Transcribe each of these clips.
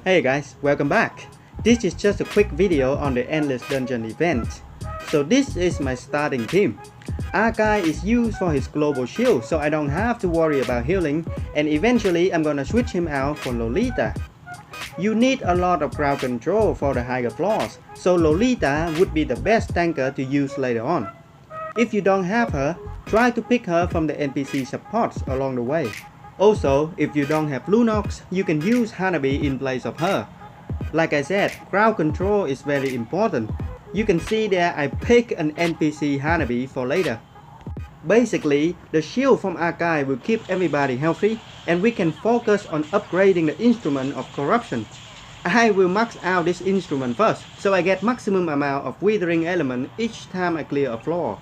Hey guys, welcome back. This is just a quick video on the Endless Dungeon event. So this is my starting team. Akai is used for his global shield, so I don't have to worry about healing, and eventually I'm gonna switch him out for Lolita. You need a lot of crowd control for the higher floors, so Lolita would be the best tanker to use later on. If you don't have her, try to pick her from the NPC supports along the way. Also, if you don't have Lunox, you can use Hanabi in place of her. Like I said, crowd control is very important. You can see there I pick an NPC Hanabi for later. Basically, the shield from Akai will keep everybody healthy, and we can focus on upgrading the instrument of corruption. I will max out this instrument first, so I get maximum amount of withering element each time I clear a floor.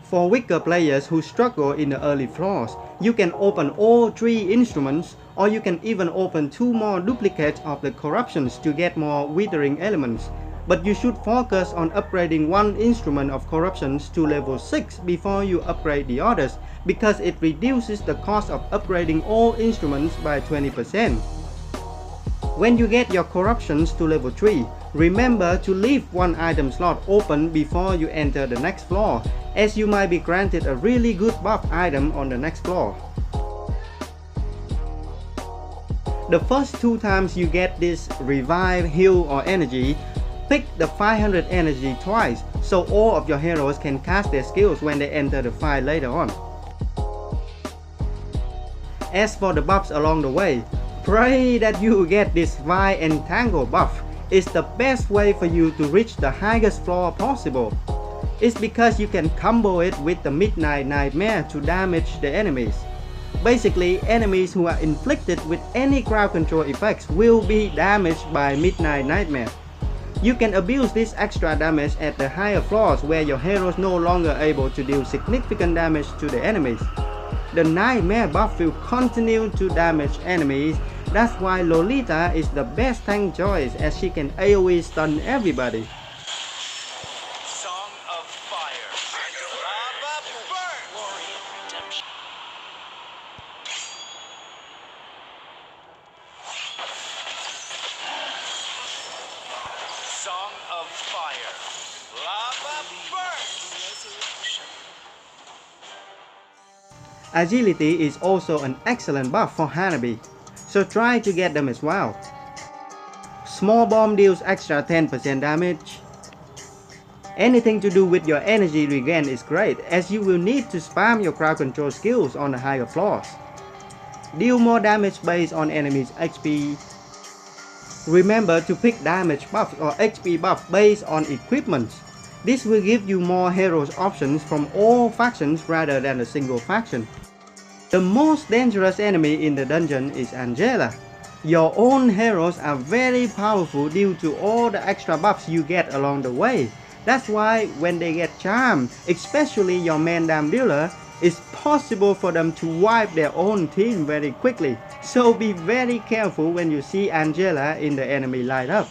For weaker players who struggle in the early floors, you can open all 3 instruments, or you can even open 2 more duplicates of the corruptions to get more withering elements. But you should focus on upgrading one instrument of corruptions to level 6 before you upgrade the others, because it reduces the cost of upgrading all instruments by 20%. When you get your corruptions to level 3, remember to leave one item slot open before you enter the next floor, as you might be granted a really good buff item on the next floor. The first 2 times you get this revive, heal or energy, pick the 500 energy twice, so all of your heroes can cast their skills when they enter the fight later on. As for the buffs along the way, pray that you get this Vine Entangle buff. It's the best way for you to reach the highest floor possible. It's because you can combo it with the Midnight Nightmare to damage the enemies. Basically, enemies who are inflicted with any crowd control effects will be damaged by Midnight Nightmare. You can abuse this extra damage at the higher floors where your heroes no longer able to deal significant damage to the enemies. The Nightmare buff will continue to damage enemies. That's why Lolita is the best tank choice, as she can AoE stun everybody. Song of Fire. Lava burn. Warrior redemption. Song of Fire. Lava burn. Agility is also an excellent buff for Hanabi, so try to get them as well. Small bomb deals extra 10% damage. Anything to do with your energy regain is great, as you will need to spam your crowd control skills on the higher floors. Deal more damage based on enemies' HP. Remember to pick damage buffs or HP buff based on equipment. This will give you more heroes options from all factions rather than a single faction. The most dangerous enemy in the dungeon is Angela. Your own heroes are very powerful due to all the extra buffs you get along the way. That's why when they get charmed, especially your main damn dealer, it's possible for them to wipe their own team very quickly. So be very careful when you see Angela in the enemy lineup.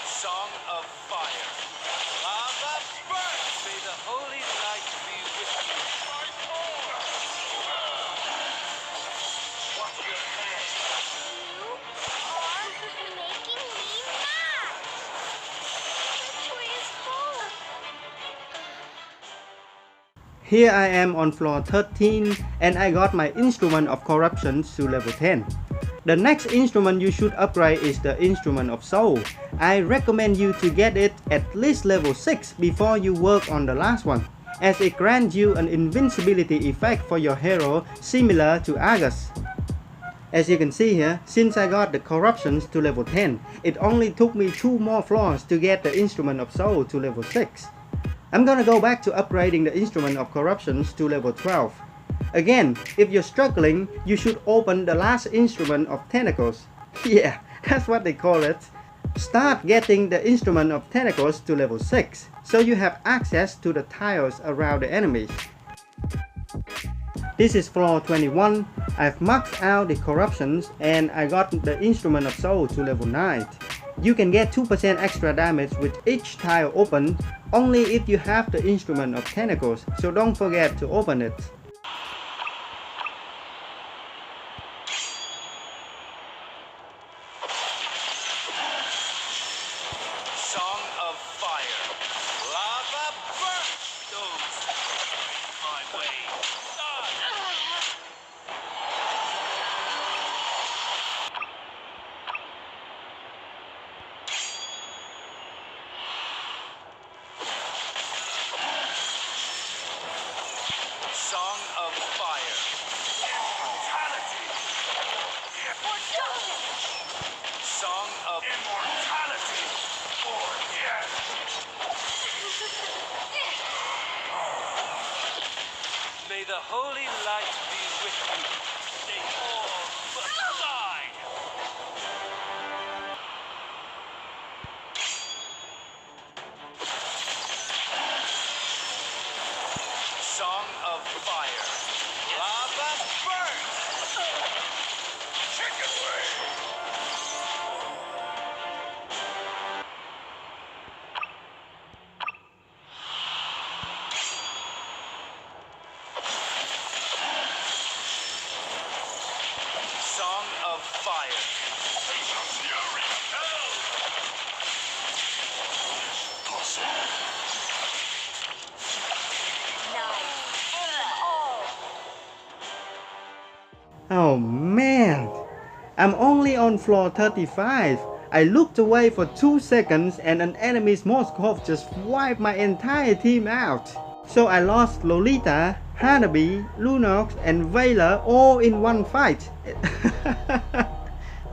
Song of Fire. Lava burn. May the holy light be with you. Watch your head. You are making me mad! The tree is full. Here I am on floor 13, and I got my instrument of corruptions to level 10. The next instrument you should upgrade is the instrument of soul. I recommend you to get it at least level 6 before you work on the last one, as it grants you an invincibility effect for your hero similar to Argus. As you can see here, since I got the corruptions to level 10, it only took me 2 more floors to get the instrument of soul to level 6. I'm gonna go back to upgrading the instrument of corruptions to level 12. Again, if you're struggling, you should open the last instrument of tentacles. Yeah, that's what they call it. Start getting the instrument of tentacles to level 6, so you have access to the tiles around the enemies. This is floor 21. I've maxed out the corruptions and I got the instrument of soul to level 9. You can get 2% extra damage with each tile open, only if you have the instrument of tentacles, so don't forget to open it. or darkness. Song of immortality or death. May the holy light be with you. They all must die. Song of fire. Lava burn. Chicken wing. Song of fire. Fury hell. Oh man, I'm only on floor 35. I looked away for 2 seconds and an enemy's Moskov just wiped my entire team out. So I lost Lolita, Hanabi, Lunox and Veiler all in one fight.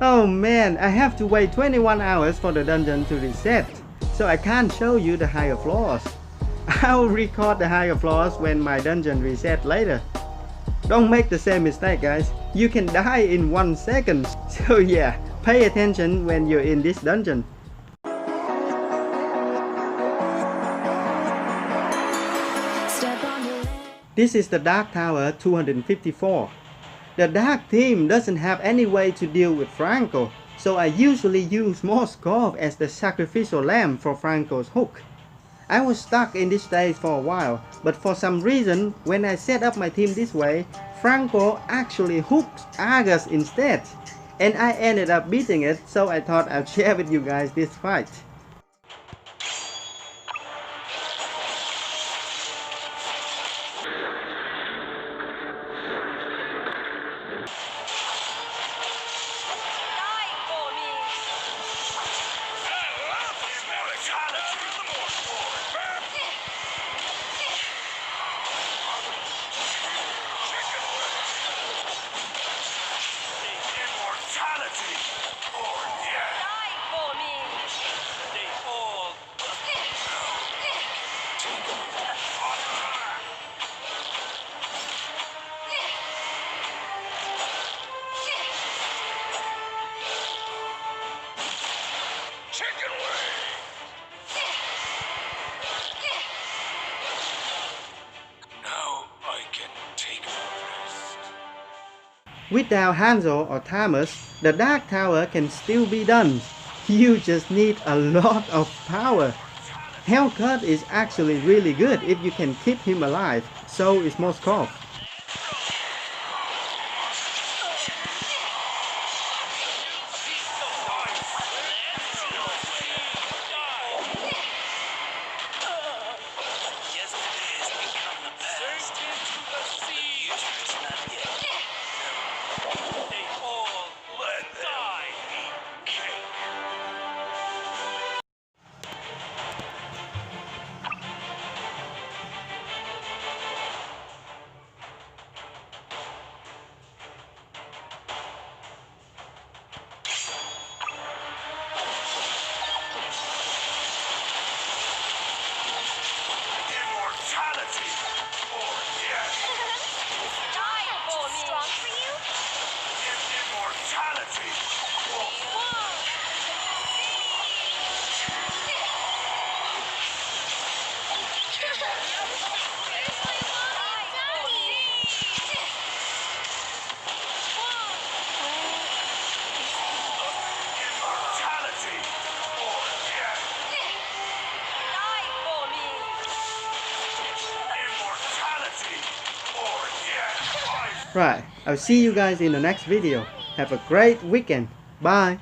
Oh man, I have to wait 21 hours for the dungeon to reset, so I can't show you the higher floors. I'll record the higher floors when my dungeon reset later. Don't make the same mistake, guys. You can die in 1 second. So yeah, pay attention when you're in this dungeon. This is the Dark Tower 254. The Dark team doesn't have any way to deal with Franco, so I usually use Moskov as the sacrificial lamb for Franco's hook. I was stuck in this stage for a while, but for some reason, when I set up my team this way, Franco actually hooked Argus instead. And I ended up beating it, so I thought I'd share with you guys this fight. Without Hanzo or Thomas, the Dark Tower can still be done. You just need a lot of power. Hellcut is actually really good if you can keep him alive, so is Moskov. Right, I'll see you guys in the next video. Have a great weekend. Bye.